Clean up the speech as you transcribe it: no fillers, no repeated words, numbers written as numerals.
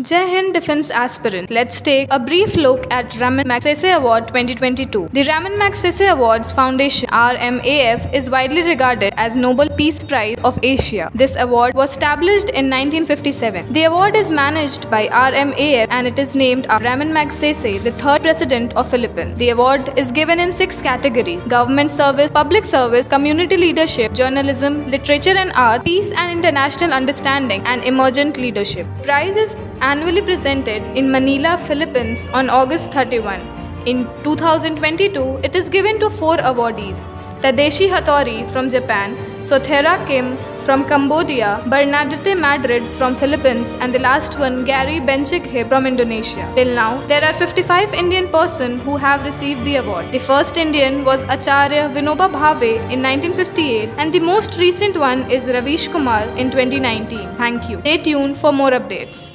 Jai Hind Defense Aspirant. Let's take a brief look at Ramon Magsaysay Award 2022. The Ramon Magsaysay Awards Foundation (RMAF) is widely regarded as Nobel Peace Prize of Asia. This award was established in 1957. The award is managed by RMAF and it is named after Ramon Magsaysay, the third president of Philippines. The award is given in 6 categories: government service, public service, community leadership, journalism, literature and art, peace and international understanding, and emergent leadership. Prize is annually presented in Manila, Philippines on August 31. In 2022, it is given to 4 awardees: Tadeshi Hattori from Japan, Sothera Kim from Cambodia, Bernadette Madrid from Philippines, and the last one, Gary Benchikhe from Indonesia. Till now, there are 55 Indian persons who have received the award. The first Indian was Acharya Vinoba Bhave in 1958, and the most recent one is Ravish Kumar in 2019. Thank you. Stay tuned for more updates.